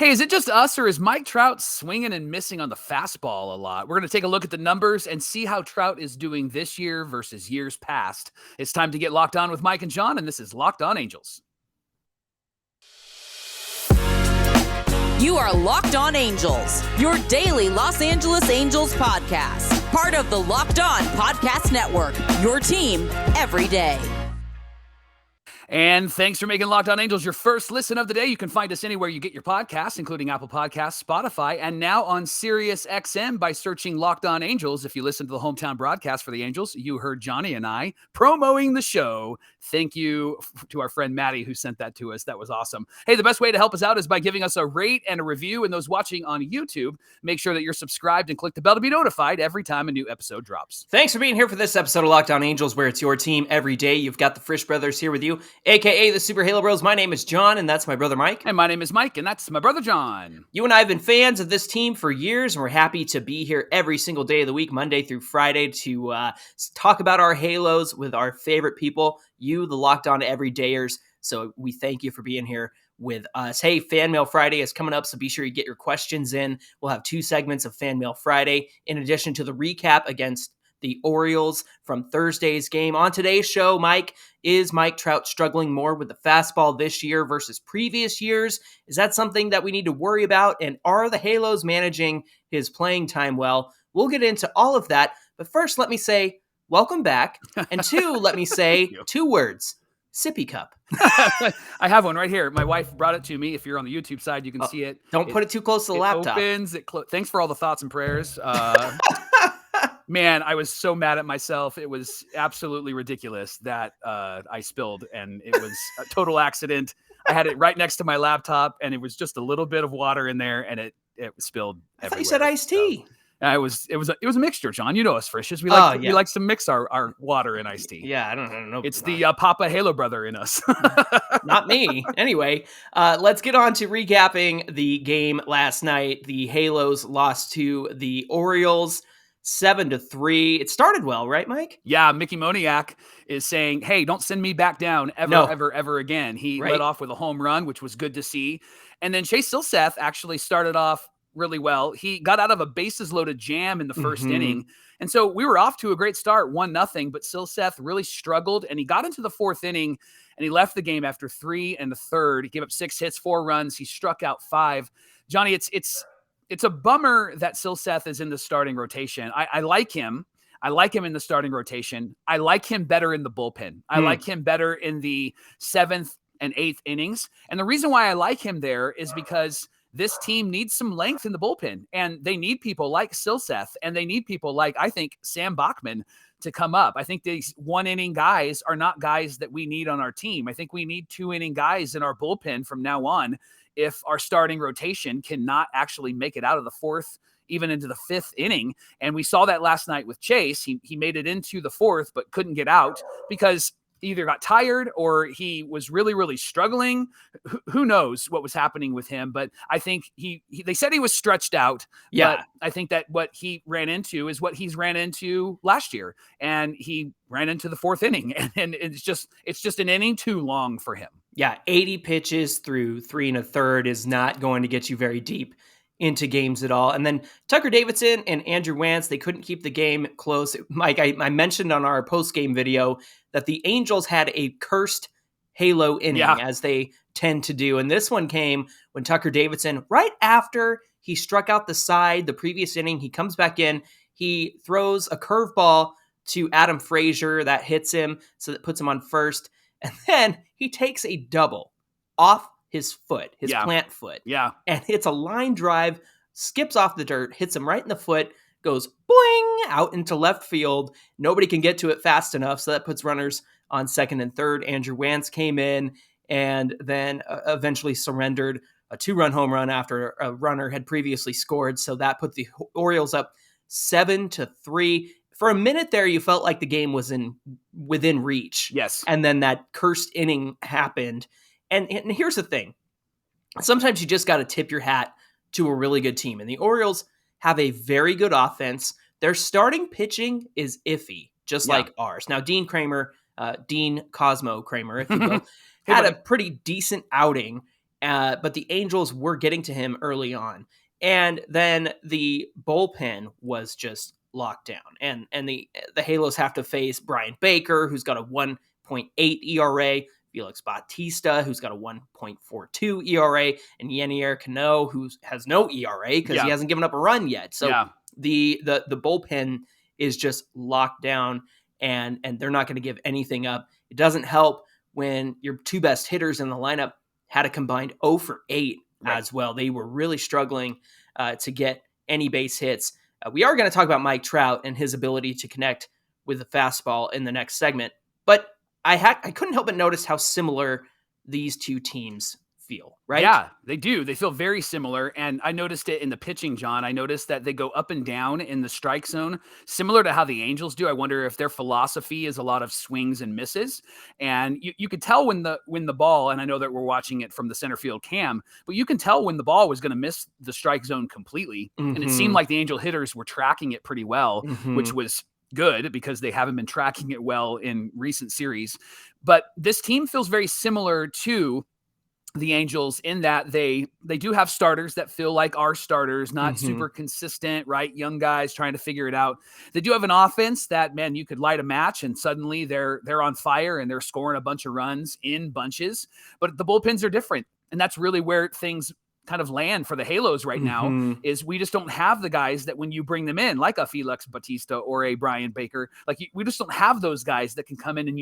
Hey, is it just us, or is Mike Trout swinging and missing on the fastball a lot? We're going to take a look at the numbers and see how Trout is doing this year versus years past. It's time to get locked on with Mike and John, and this is Locked On Angels. You are Locked On Angels, your daily Los Angeles Angels podcast. Part of the Locked On Podcast Network, your team every day. And thanks for making Locked On Angels your first listen of the day. You can find us anywhere you get your podcasts, including Apple Podcasts, Spotify, and now on Sirius XM by searching Locked On Angels. If you listen to the hometown broadcast for the Angels, you heard Johnny and I promoting the show. Thank you to our friend Maddie who sent that to us. That was awesome. Hey, the best way to help us out is by giving us a rate and a review. And those watching on YouTube, make sure that you're subscribed and click the bell to be notified every time a new episode drops. Thanks for being here for this episode of Locked On Angels, where it's your team every day. You've got the Frisch brothers here with you, a.k.a. the Super Halo Bros. My name is John, and that's my brother Mike. And my name is Mike, and that's my brother John. You and I have been fans of this team for years, and we're happy to be here every single day of the week, Monday through Friday, to talk about our Halos with our favorite people, you, the Locked On Everydayers. So we thank you for being here with us. Hey, Fan Mail Friday is coming up, so be sure you get your questions in. We'll have 2 segments of Fan Mail Friday, in addition to the recap against the Orioles from Thursday's game. On today's show, Mike, is Mike Trout struggling more with the fastball this year versus previous years? Is that something that we need to worry about? And are the Halos managing his playing time well? We'll get into all of that. But first, let me say, welcome back. And 2, let me say 2 words. Sippy cup. I have one right here. My wife brought it to me. If you're on the YouTube side, you can see it. Don't put it too close to the laptop. Opens, thanks for all the thoughts and prayers. Man, I was so mad at myself. It was absolutely ridiculous that I spilled, and it was a total accident. I had it right next to my laptop, and it was just a little bit of water in there, and it spilled everywhere. I thought you said iced tea. It was a mixture, John. You know us Frishes. We like to mix our water and iced tea. Yeah, I don't know. It's the Papa Halo brother in us. Not me. Anyway, let's get on to recapping the game last night. The Halos lost to the Orioles 7-3. It started well, right, Mike? Yeah, Mickey Moniak is saying, hey, don't send me back down ever again. He led off with a home run, which was good to see. And then Chase Silseth actually started off really well. He got out of a bases-loaded jam in the first inning. And so we were off to a great start, 1-0, but Silseth really struggled, and he got into the 4th inning, and he left the game after 3 1/3. He gave up 6 hits, 4 runs. He struck out 5. Johnny, it's a bummer that Silseth is in the starting rotation. I like him. I like him in the starting rotation. I like him better in the bullpen. I like him better in the 7th and 8th innings. And the reason why I like him there is because this team needs some length in the bullpen, and they need people like Silseth, and they need people like, I think, Sam Bachman to come up. I think these 1-inning guys are not guys that we need on our team. I think we need 2-inning guys in our bullpen from now on if our starting rotation cannot actually make it out of the 4th, even into the 5th inning. And we saw that last night with Chase. He made it into the 4th, but couldn't get out because he either got tired or he was really, really struggling. Who knows what was happening with him? But I think they said he was stretched out. Yeah. But I think that what he ran into is what he's ran into last year. And he ran into the 4th inning. And it's just an inning too long for him. Yeah, 80 pitches through 3 1/3 is not going to get you very deep into games at all. And then Tucker Davidson and Andrew Wantz, they couldn't keep the game close. Mike, I mentioned on our post-game video that the Angels had a cursed Halo inning, as they tend to do. And this one came when Tucker Davidson, right after he struck out the side the previous inning, he comes back in, he throws a curveball to Adam Frazier that hits him, so that puts him on first. And then he takes a double off his foot, his plant foot. Yeah. And hits a line drive, skips off the dirt, hits him right in the foot, goes boing out into left field. Nobody can get to it fast enough, so that puts runners on 2nd and 3rd. Andrew Wantz came in and then eventually surrendered a 2-run home run after a runner had previously scored. So that put the Orioles up 7-3. For a minute there, you felt like the game was within reach. Yes. And then that cursed inning happened. And here's the thing. Sometimes you just got to tip your hat to a really good team. And the Orioles have a very good offense. Their starting pitching is iffy, just like ours. Now, Dean Cosmo Kramer, if you will, had a pretty decent outing. but the Angels were getting to him early on. And then the bullpen was just locked down. And the Halos have to face Brian Baker, who's got a 1.8 ERA, Felix Bautista, who's got a 1.42 ERA, and Yenier Cano, who has no ERA because he hasn't given up a run yet. So the bullpen is just locked down, and they're not going to give anything up. It doesn't help when your two best hitters in the lineup had a combined 0 for 8 as well. They were really struggling to get any base hits. We are going to talk about Mike Trout and his ability to connect with the fastball in the next segment, but I couldn't help but notice how similar these two teams feel, right? Yeah, they do. They feel very similar. And I noticed it in the pitching, John. I noticed that they go up and down in the strike zone, similar to how the Angels do. I wonder if their philosophy is a lot of swings and misses. And you could tell when the ball, and I know that we're watching it from the center field cam, but you can tell when the ball was going to miss the strike zone completely. Mm-hmm. And it seemed like the Angel hitters were tracking it pretty well, which was good because they haven't been tracking it well in recent series. But this team feels very similar to the Angels in that they do have starters that feel like our starters, not super consistent, right? Young guys trying to figure it out. They do have an offense that, man, you could light a match and suddenly they're on fire and they're scoring a bunch of runs in bunches, but the bullpens are different. And that's really where things kind of land for the Halos right now is we just don't have the guys that when you bring them in, like a Felix Bautista or a Brian Baker, we just don't have those guys that can come in and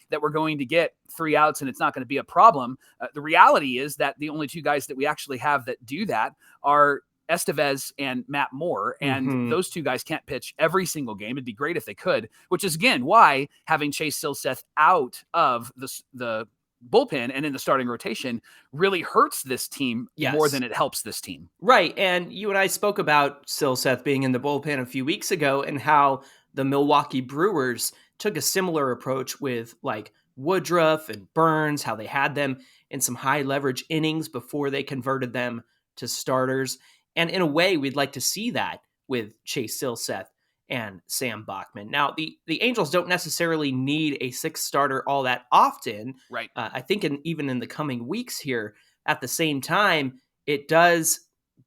that we're going to get 3 outs and it's not going to be a problem. The reality is that the only two guys that we actually have that do that are Estevez and Matt Moore, and those two guys can't pitch every single game. It'd be great if they could, which is again why having Chase Silseth out of the bullpen and in the starting rotation really hurts this team more than it helps this team. Right. And you and I spoke about Silseth being in the bullpen a few weeks ago and how the Milwaukee Brewers took a similar approach with like Woodruff and Burns, how they had them in some high leverage innings before they converted them to starters. And in a way, we'd like to see that with Chase Silseth and Sam Bachman. Now, the Angels don't necessarily need a 6th starter all that often. Right. I think even in the coming weeks here, at the same time, it does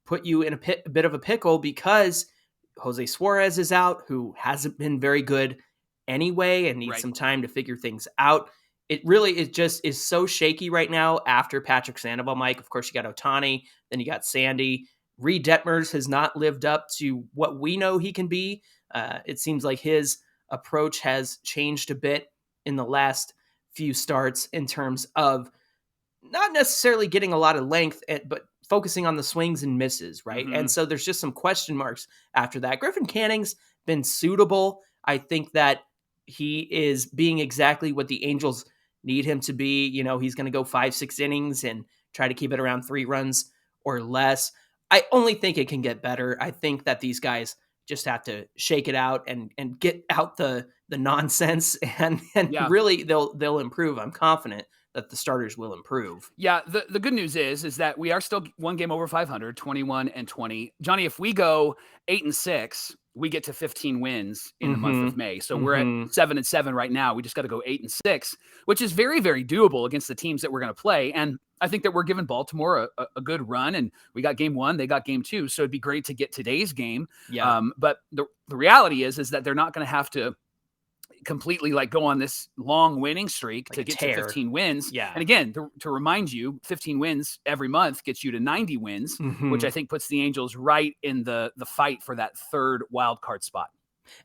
put you in a bit of a pickle because Jose Suarez is out, who hasn't been very good anyway and needs some time to figure things out. It just is so shaky right now after Patrick Sandoval, Mike. Of course, you got Ohtani, then you got Sandy. Reed Detmers has not lived up to what we know he can be. It seems like his approach has changed a bit in the last few starts in terms of not necessarily getting a lot of length, but focusing on the swings and misses, right? And so there's just some question marks after that. Griffin Canning's been suitable. I think that he is being exactly what the Angels need him to be. You know, he's going to go 5-6 innings and try to keep it around 3 runs or less. I only think it can get better. I think that these guys just have to shake it out and get out the nonsense and really they'll improve. I'm confident that the starters will improve. Yeah. The good news is that we are still 1 game over 500, 21-20. Johnny, if we go 8-6, we get to 15 wins in the month of May. So we're at 7-7 right now. We just got to go 8-6, which is very, very doable against the teams that we're going to play. And I think that we're giving Baltimore a good run, and we got game 1, they got game 2. So it'd be great to get today's game. Yeah. But the reality is that they're not going to have to completely go on this long winning streak to get to 15 wins. Yeah. And again, to remind you, 15 wins every month gets you to 90 wins, which I think puts the Angels right in the fight for that 3rd wild card spot.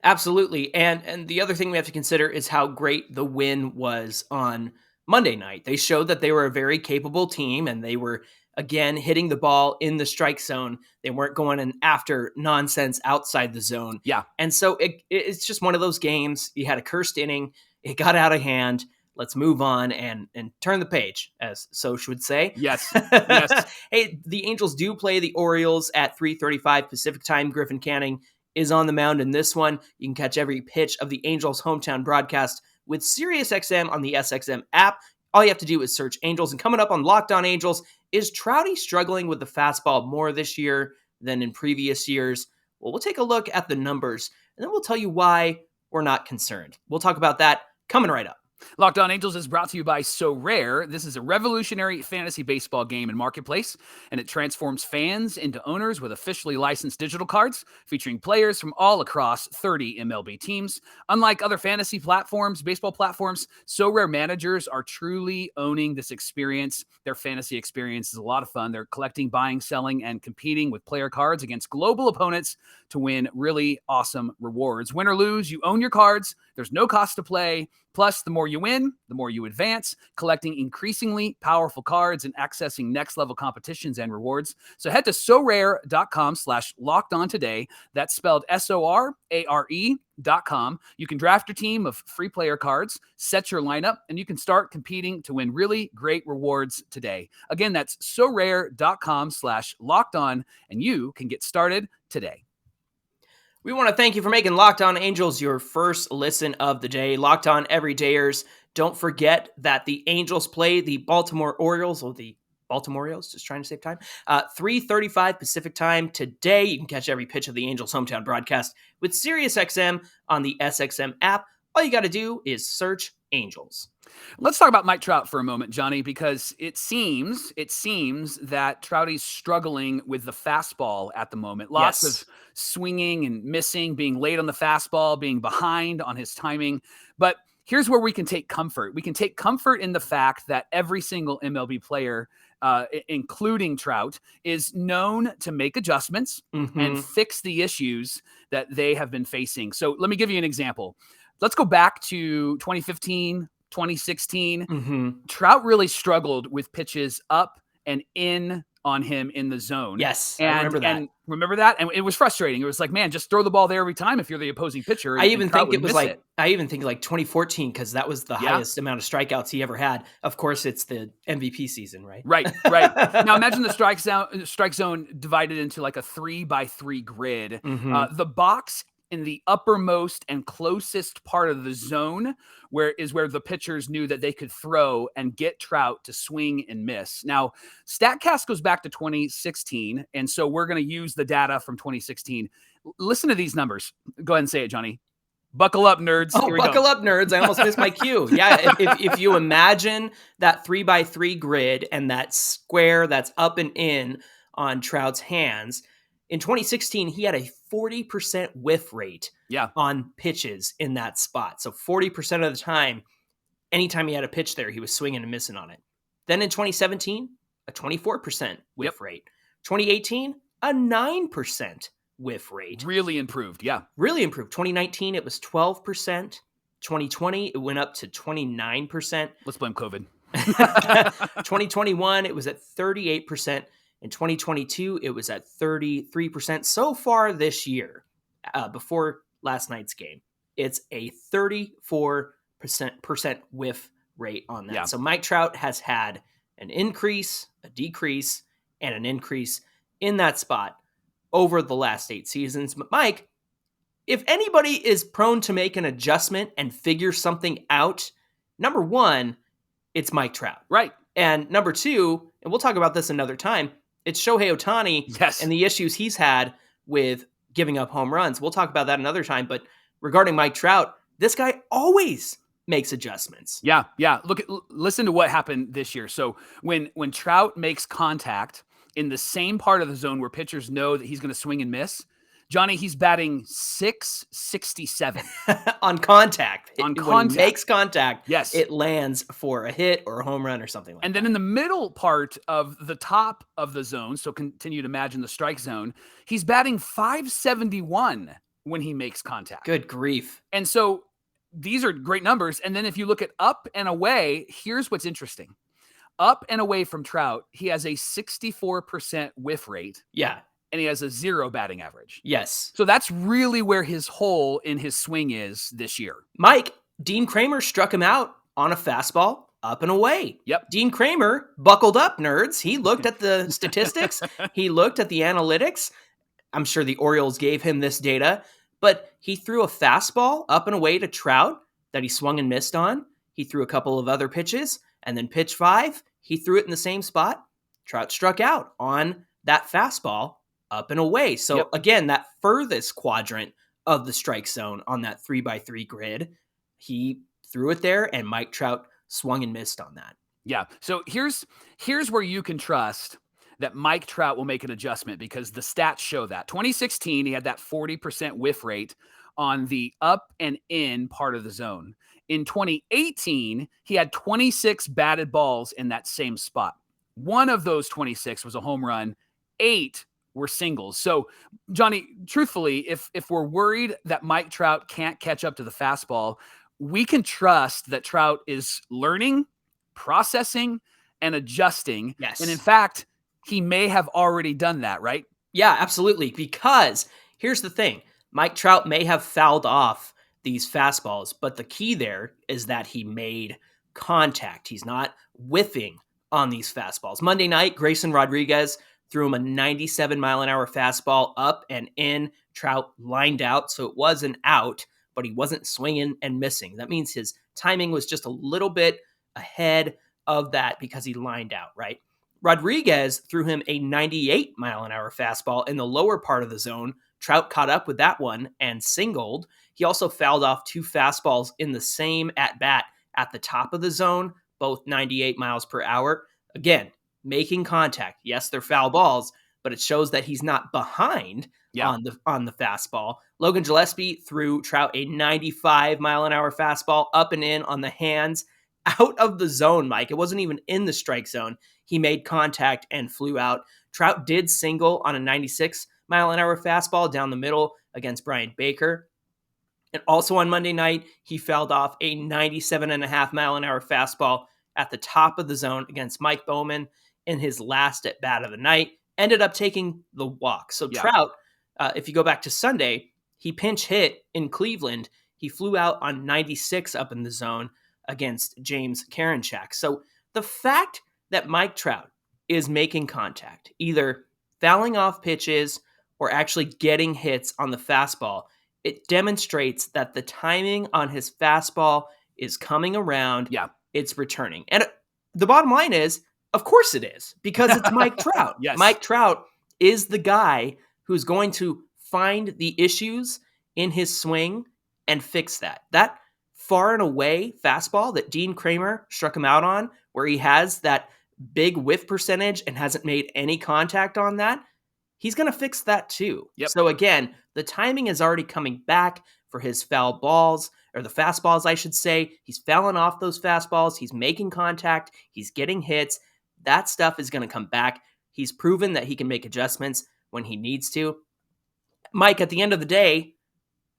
Absolutely. And the other thing we have to consider is how great the win was on Monday night. They showed that they were a very capable team, and they were, again, hitting the ball in the strike zone. They weren't going in after nonsense outside the zone. Yeah. And so it's just one of those games. You had a cursed inning. It got out of hand. Let's move on and turn the page, as Soch would say. Yes. Yes. Hey, the Angels do play the Orioles at 3:35 Pacific time. Griffin Canning is on the mound in this one. You can catch every pitch of the Angels' hometown broadcast with SiriusXM on the SXM app. All you have to do is search Angels. And coming up on Locked On Angels, is Trouty struggling with the fastball more this year than in previous years? Well, we'll take a look at the numbers, and then we'll tell you why we're not concerned. We'll talk about that coming right up. Locked On Angels is brought to you by So Rare. This is a revolutionary fantasy baseball game and marketplace, and it transforms fans into owners with officially licensed digital cards featuring players from all across 30 MLB teams. Unlike other fantasy platforms, baseball platforms, So Rare managers are truly owning this experience. Their fantasy experience is a lot of fun. They're collecting, buying, selling, and competing with player cards against global opponents to win really awesome rewards. Win or lose, you own your cards. There's no cost to play. Plus, the more you win, the more you advance, collecting increasingly powerful cards and accessing next-level competitions and rewards. So head to sorare.com/lockedon today. That's spelled SORARE.com. You can draft your team of free player cards, set your lineup, and you can start competing to win really great rewards today. Again, that's sorare.com/lockedon, and you can get started today. We want to thank you for making Locked On Angels your first listen of the day. Locked On Everydayers. Don't forget that the Angels play the Baltimore Orioles, or the Baltimore Orioles, just trying to save time, 3:35 Pacific time today. You can catch every pitch of the Angels hometown broadcast with SiriusXM on the SXM app. All you got to do is search Angels. Let's talk about Mike Trout for a moment, Johnny, because it seems that Trouty's struggling with the fastball at the moment. Lots of swinging and missing, being late on the fastball, being behind on his timing. But here's where we can take comfort. We can take comfort in the fact that every single MLB player, including Trout, is known to make adjustments and fix the issues that they have been facing. So let me give you an example. Let's go back to 2015, 2016. Trout really struggled with pitches up and in on him in the zone. Yes, I remember that. And remember that? And it was frustrating. It was like, man, just throw the ball there every time if you're the opposing pitcher. I even think like 2014, because that was the highest amount of strikeouts he ever had. Of course, it's the MVP season, right? Right. Now imagine the strike zone divided into like a 3x3 grid. The box in the uppermost and closest part of the zone where the pitchers knew that they could throw and get Trout to swing and miss. Now, StatCast goes back to 2016, and so we're going to use the data from 2016. Listen to these numbers. Go ahead and say it, Johnny. Buckle up, nerds. Oh, buckle up, nerds. I almost missed my cue. Yeah, if you imagine that 3x3 grid and that square that's up and in on Trout's hands, in 2016, he had a 40% whiff rate on pitches in that spot. So 40% of the time, anytime he had a pitch there, he was swinging and missing on it. Then in 2017, a 24% whiff rate. 2018, a 9% whiff rate. Really improved, Really improved. 2019, it was 12%. 2020, it went up to 29%. Let's blame COVID. 2021, it was at 38%. In 2022, it was at 33%. So far this year, before last night's game, it's a 34% whiff rate on that. So Mike Trout has had an increase, a decrease, and an increase in that spot over the last 8 seasons. But Mike, if anybody is prone to make an adjustment and figure something out, number one, it's Mike Trout. Right. And number two, and we'll talk about this another time, it's Shohei Ohtani and the issues he's had with giving up home runs. We'll talk about that another time. But regarding Mike Trout, this guy always makes adjustments. Yeah. Listen to what happened this year. So when Trout makes contact in the same part of the zone where pitchers know that he's going to swing and miss, Johnny, he's batting .667 on contact. When he makes contact, yes, it lands for a hit or a home run or something like that. And then in the middle part of the top of the zone, so continue to imagine the strike zone, he's batting .571 when he makes contact. Good grief. And so these are great numbers. And then if you look at up and away, here's what's interesting. Up and away from Trout, he has a 64% whiff rate. Yeah. And he has a 0 batting average. Yes. So that's really where his hole in his swing is this year. Mike, Dean Kramer struck him out on a fastball up and away. Yep. Dean Kramer buckled up, nerds. He looked at the statistics. He looked at the analytics. I'm sure the Orioles gave him this data, but he threw a fastball up and away to Trout that he swung and missed on. He threw a couple of other pitches, and then pitch 5, he threw it in the same spot. Trout struck out on that fastball up and away. So again, that furthest quadrant of the strike zone on that 3x3 grid, he threw it there, and Mike Trout swung and missed on that. Yeah. So here's where you can trust that Mike Trout will make an adjustment, because the stats show that. 2016, he had that 40% whiff rate on the up and in part of the zone. In 2018, he had 26 batted balls in that same spot. One of those 26 was a home run. 8 were singles. So, Johnny, truthfully, if we're worried that Mike Trout can't catch up to the fastball, we can trust that Trout is learning, processing, and adjusting. Yes. And in fact, he may have already done that, right? Yeah, absolutely. Because here's the thing. Mike Trout may have fouled off these fastballs, but the key there is that he made contact. He's not whiffing on these fastballs. Monday night, Grayson Rodriguez threw him a 97-mile-an-hour fastball up and in. Trout lined out, so it was an out, but he wasn't swinging and missing. That means his timing was just a little bit ahead of that because he lined out, right? Rodriguez threw him a 98-mile-an-hour fastball in the lower part of the zone. Trout caught up with that one and singled. He also fouled off 2 fastballs in the same at-bat at the top of the zone, both 98 miles per hour. Again, making contact. Yes, they're foul balls, but it shows that he's not behind on the fastball. Logan Gillespie threw Trout a 95-mile-an-hour fastball up and in on the hands, out of the zone, Mike. It wasn't even in the strike zone. He made contact and flew out. Trout did single on a 96-mile-an-hour fastball down the middle against Brian Baker. And also on Monday night, he fouled off a 97.5-mile-an-hour fastball at the top of the zone against Mike Bowman in his last at-bat of the night. Ended up taking the walk. So Trout, if you go back to Sunday, he pinch hit in Cleveland. He flew out on 96 up in the zone against James Karinchak. So the fact that Mike Trout is making contact, either fouling off pitches or actually getting hits on the fastball, it demonstrates that the timing on his fastball is coming around. Yeah. It's returning. And the bottom line is, of course it is, because it's Mike Trout. Yes. Mike Trout is the guy who's going to find the issues in his swing and fix that. That far and away fastball that Dean Kramer struck him out on, where he has that big whiff percentage and hasn't made any contact on that, he's going to fix that too. Yep. So again, the timing is already coming back for his foul balls, or the fastballs, I should say. He's fouling off those fastballs. He's making contact. He's getting hits. That stuff is going to come back. He's proven that he can make adjustments when he needs to. Mike, at the end of the day,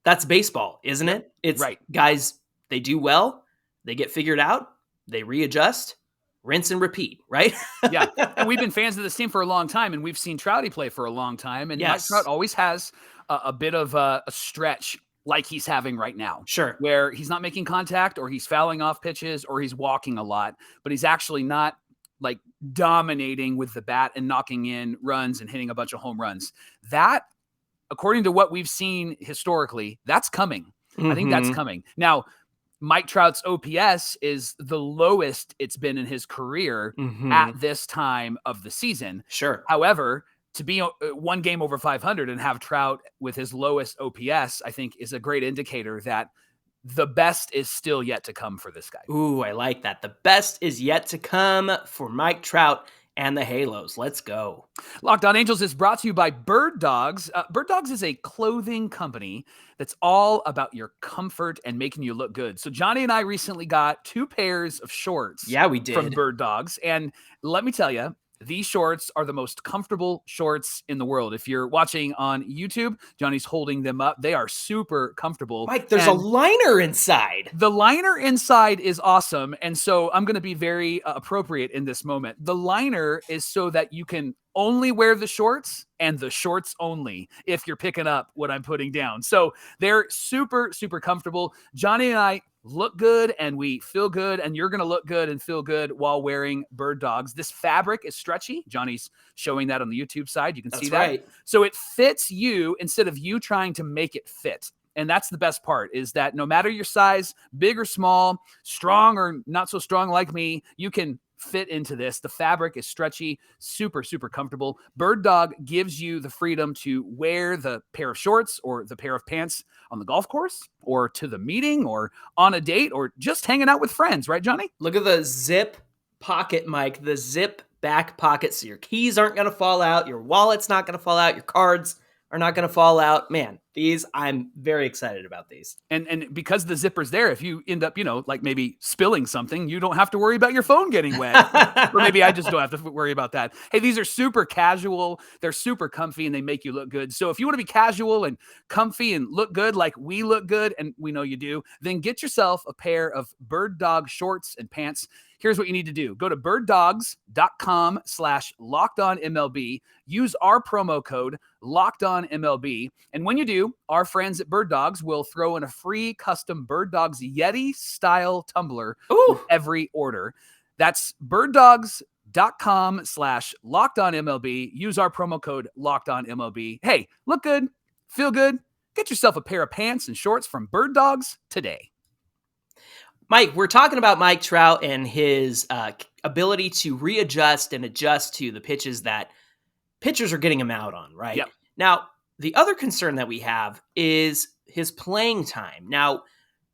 that's baseball, isn't it? It's right. Guys, they do well. They get figured out. They readjust. Rinse and repeat, right? Yeah. And we've been fans of this team for a long time, and we've seen Trouty play for a long time. And Mike Trout always has a bit of a stretch like he's having right now. Sure. Where he's not making contact, or he's fouling off pitches, or he's walking a lot, but he's actually not like dominating with the bat and knocking in runs and hitting a bunch of home runs. That, according to what we've seen historically, that's coming. I think that's coming. Now, Mike Trout's OPS is the lowest it's been in his career at this time of the season. Sure. However, to be one game over 500 and have Trout with his lowest OPS, I think is a great indicator that the best is still yet to come for this guy. Ooh, I like that. The best is yet to come for Mike Trout and the Halos. Let's go. Locked On Angels is brought to you by Bird Dogs. Bird Dogs is a clothing company that's all about your comfort and making you look good. So Johnny and I recently got 2 pairs of shorts. Yeah, we did. From Bird Dogs. And let me tell you, these shorts are the most comfortable shorts in the world. If you're watching on YouTube, Johnny's holding them up. They are super comfortable. Mike, there's a liner inside. The liner inside is awesome. And so I'm going to be very appropriate in this moment. The liner is so that you can only wear the shorts and the shorts only if you're picking up what I'm putting down. So they're super, super comfortable. Johnny and I look good and we feel good, and you're going to look good and feel good while wearing Bird Dogs. This fabric is stretchy. Johnny's showing that on the YouTube side. You can see that. Right. So it fits you instead of you trying to make it fit. And that's the best part, is that no matter your size, big or small, strong or not so strong like me, you can fit into this. The fabric is stretchy, super, super comfortable. Bird Dog gives you the freedom to wear the pair of shorts or the pair of pants on the golf course or to the meeting or on a date or just hanging out with friends, right, Johnny? Look at the zip pocket, Mike, the zip back pocket. So your keys aren't going to fall out. Your wallet's not going to fall out. Your cards are not going to fall out. Man, I'm very excited about these. And because the zipper's there, if you end up, like maybe spilling something, you don't have to worry about your phone getting wet. Or maybe I just don't have to worry about that. Hey, these are super casual. They're super comfy and they make you look good. So if you want to be casual and comfy and look good like we look good, and we know you do, then get yourself a pair of Bird Dog shorts and pants. Here's what you need to do. Go to birddogs.com/lockedonmlb. Use our promo code LockedOnMLB. And when you do, our friends at Bird Dogs will throw in a free custom Bird Dogs Yeti-style tumbler with every order. That's birddogs.com/lockedonmlb. Use our promo code LockedOnMLB. Hey, look good, feel good. Get yourself a pair of pants and shorts from Bird Dogs today. Mike, we're talking about Mike Trout and his ability to readjust and adjust to the pitches that pitchers are getting him out on, right? Yep. Now, the other concern that we have is his playing time. Now,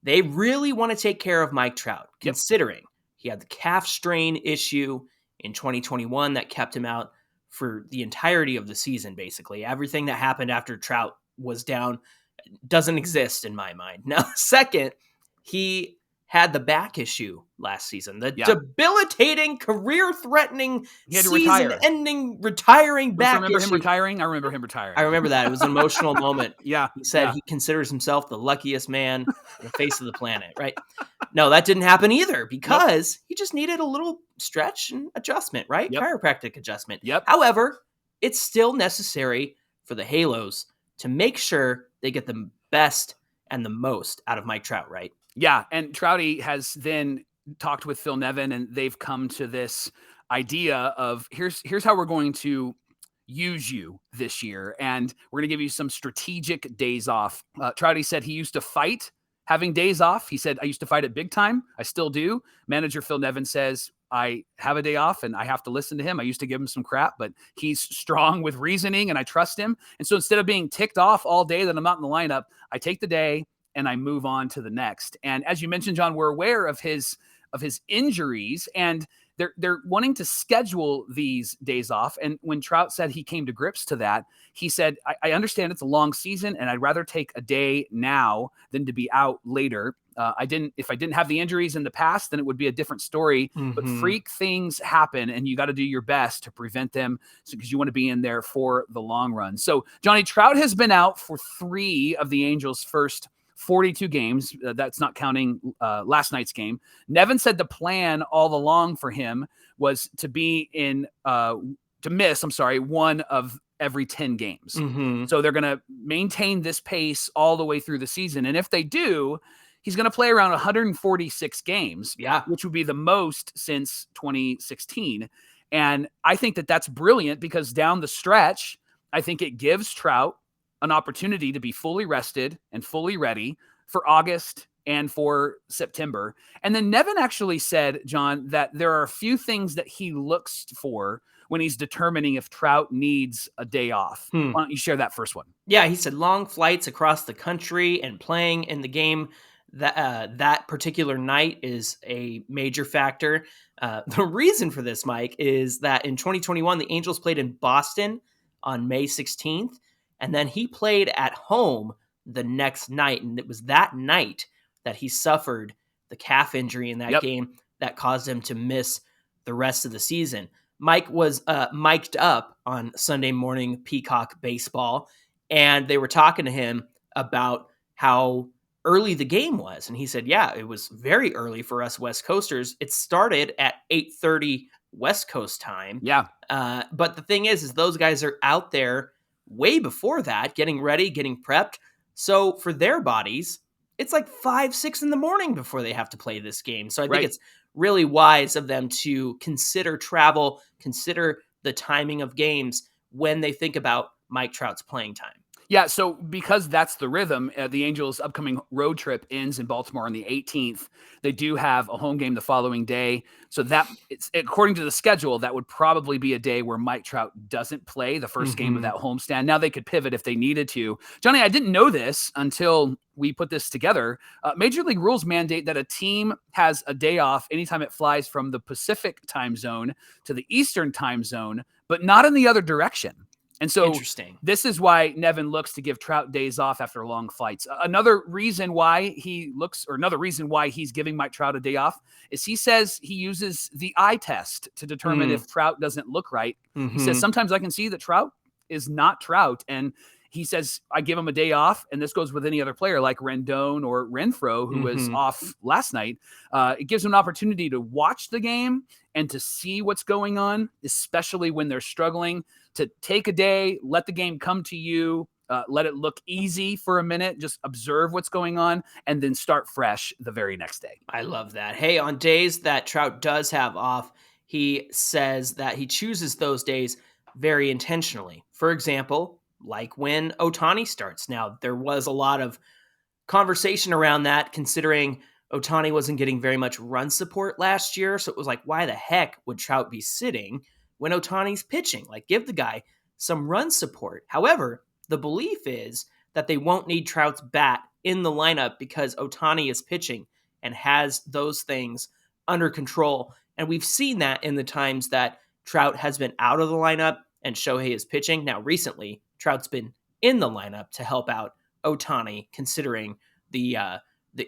they really want to take care of Mike Trout, considering he had the calf strain issue in 2021 that kept him out for the entirety of the season, basically. Everything that happened after Trout was down doesn't exist in my mind. Now, second, he had the back issue last season, the debilitating, career-threatening, season-ending, retiring back issue. Remember him retiring? I remember him retiring. I remember that. It was an emotional moment. Yeah. He said he considers himself the luckiest man on the face of the planet, right? No, that didn't happen either because he just needed a little stretch and adjustment, right? Chiropractic adjustment. However, it's still necessary for the Halos to make sure they get the best and the most out of Mike Trout, right? Yeah, and Trouty has then talked with Phil Nevin, and they've come to this idea of here's how we're going to use you this year, and we're going to give you some strategic days off. Trouty said he used to fight having days off. He said, I used to fight it big time. I still do. Manager Phil Nevin says, I have a day off and I have to listen to him. I used to give him some crap, but he's strong with reasoning and I trust him. And so instead of being ticked off all day that I'm not in the lineup, I take the day and I move on to the next. And as you mentioned, John, we're aware of his injuries, and they're wanting to schedule these days off. And when Trout said he came to grips to that, he said, I understand it's a long season and I'd rather take a day now than to be out later. If I didn't have the injuries in the past, then it would be a different story, but freak things happen and you got to do your best to prevent them because you want to be in there for the long run. So Johnny, Trout has been out for 3 of the Angels' first 42 games. That's not counting last night's game. Nevin said the plan all along for him was to be miss 1 of every 10 games. So they're going to maintain this pace all the way through the season. And if they do, he's going to play around 146 games, which would be the most since 2016. And I think that that's brilliant because down the stretch, I think it gives Trout an opportunity to be fully rested and fully ready for August and for September. And then Nevin actually said, John, that there are a few things that he looks for when he's determining if Trout needs a day off. Why don't you share that first one? Yeah, he said long flights across the country and playing in the game that particular night is a major factor. The reason for this, Mike, is that in 2021, the Angels played in Boston on May 16th. And then he played at home the next night. And it was that night that he suffered the calf injury in that game that caused him to miss the rest of the season. Mike was mic'd up on Sunday morning Peacock Baseball, and they were talking to him about how early the game was. And he said, yeah, it was very early for us West Coasters. It started at 8:30 West Coast time. Yeah. But the thing is those guys are out there way before that, getting ready, getting prepped. So for their bodies, it's like 5, 6 in the morning before they have to play this game. So I think it's really wise of them to consider travel, consider the timing of games when they think about Mike Trout's playing time. Yeah, so because that's the rhythm, the Angels' upcoming road trip ends in Baltimore on the 18th. They do have a home game the following day. So that, it's according to the schedule, that would probably be a day where Mike Trout doesn't play the first game of that homestand. Now they could pivot if they needed to. Johnny, I didn't know this until we put this together. Major League rules mandate that a team has a day off anytime it flies from the Pacific time zone to the Eastern time zone, but not in the other direction. And so this is why Nevin looks to give Trout days off after long flights. Another reason why he's giving Mike Trout a day off is he says he uses the eye test to determine if Trout doesn't look right. He says, sometimes I can see that Trout is not Trout. And he says, I give him a day off. And this goes with any other player like Rendon or Renfroe, who was off last night. It gives him an opportunity to watch the game and to see what's going on, especially when they're struggling, to take a day, let the game come to you, let it look easy for a minute, just observe what's going on, and then start fresh the very next day. I love that. Hey, on days that Trout does have off, he says that he chooses those days very intentionally. For example, like when Ohtani starts. Now, there was a lot of conversation around that, considering Ohtani wasn't getting very much run support last year. So it was like, why the heck would Trout be sitting when Ohtani's pitching? Like, give the guy some run support. However, the belief is that they won't need Trout's bat in the lineup because Ohtani is pitching and has those things under control. And we've seen that in the times that Trout has been out of the lineup and Shohei is pitching. Now, recently, Trout's been in the lineup to help out Ohtani, considering the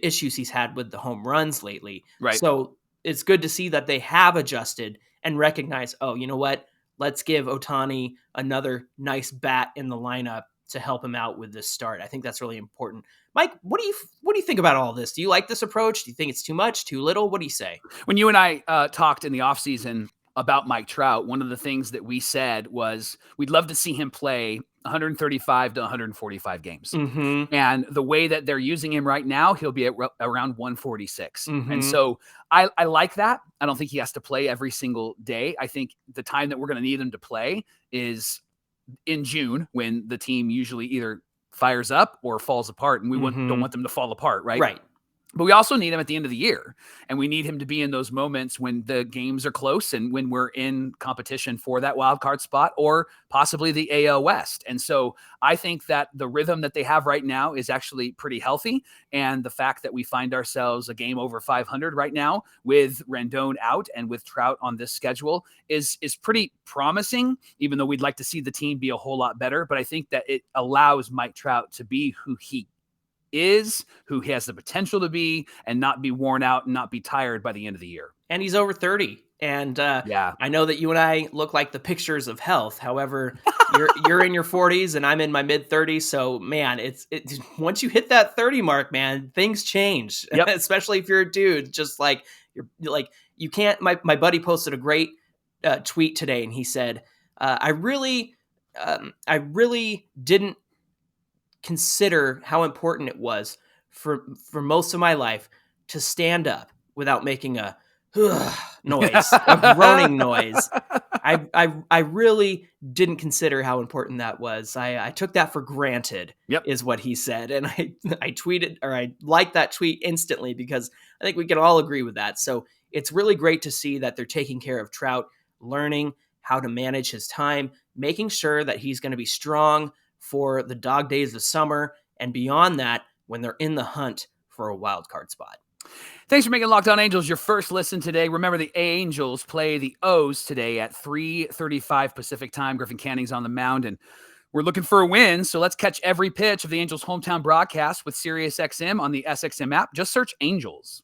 issues he's had with the home runs lately. Right. So it's good to see that they have adjusted and recognize, oh, you know what? Let's give Ohtani another nice bat in the lineup to help him out with this start. I think that's really important. Mike, what do you think about all this? Do you like this approach? Do you think it's too much, too little? What do you say? When you and I talked in the offseason about Mike Trout, one of the things that we said was we'd love to see him play 135 to 145 games. And the way that they're using him right now, he'll be at around 146. And so I like that. I don't think he has to play every single day. I think the time that we're going to need him to play is in June, when the team usually either fires up or falls apart, and we don't want them to fall apart, right? Right. But we also need him at the end of the year, and we need him to be in those moments when the games are close and when we're in competition for that wild card spot or possibly the AL West. And so I think that the rhythm that they have right now is actually pretty healthy. And the fact that we find ourselves a game over 500 right now with Rendon out and with Trout on this schedule is pretty promising, even though we'd like to see the team be a whole lot better. But I think that it allows Mike Trout to be who he has the potential to be, and not be worn out and not be tired by the end of the year. And he's over 30. And I know that you and I look like the pictures of health. However, you're in your 40s and I'm in my mid 30s. So man, it's once you hit that 30 mark, man, things change. Yep. Especially if you're a dude. Just like you can't. My buddy posted a great tweet today, and he said, I really didn't consider how important it was for most of my life to stand up without making a noise, a groaning noise. I really didn't consider how important that was. I took that for granted, is what he said. And I tweeted, or I liked that tweet instantly, because I think we can all agree with that. So it's really great to see that they're taking care of Trout, learning how to manage his time, making sure that he's going to be strong for the dog days of summer and beyond that, when they're in the hunt for a wild card spot. Thanks for making Locked On Angels your first listen today. Remember, the Angels play the O's today at 3:35 Pacific time. Griffin Canning's on the mound, and we're looking for a win. So let's catch every pitch of the Angels hometown broadcast with SiriusXM on the SXM app. Just search Angels.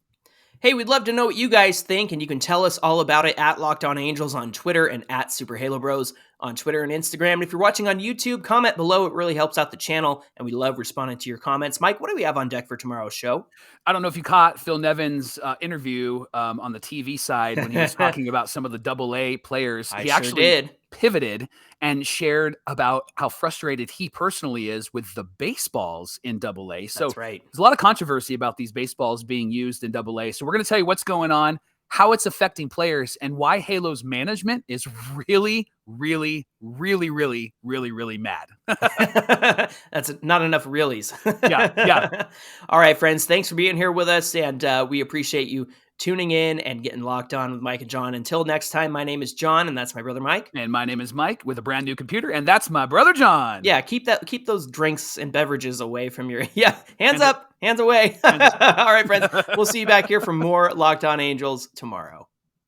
Hey, we'd love to know what you guys think, and you can tell us all about it at Locked On Angels on Twitter and at Super Halo Bros on Twitter and Instagram. And if you're watching on YouTube, comment below. It really helps out the channel, and we love responding to your comments. Mike, what do we have on deck for tomorrow's show? I don't know if you caught Phil Nevin's interview on the TV side when he was talking about some of the Double-A players. He actually actually did. Pivoted and shared about how frustrated he personally is with the baseballs in Double-A. So That's right. There's a lot of controversy about these baseballs being used in Double-A. So we're going to tell you what's going on, how it's affecting players and why Halo's management is really, really, really, really, really, really mad. That's not enough reallys. Yeah. All right, friends. Thanks for being here with us. And we appreciate you tuning in and getting locked on with Mike and John. Until next time, my name is John, and that's my brother Mike. And my name is Mike with a brand new computer, and that's my brother John. Yeah, keep those drinks and beverages away from your hands up, hands away. All right, friends. We'll see you back here for more Locked On Angels tomorrow.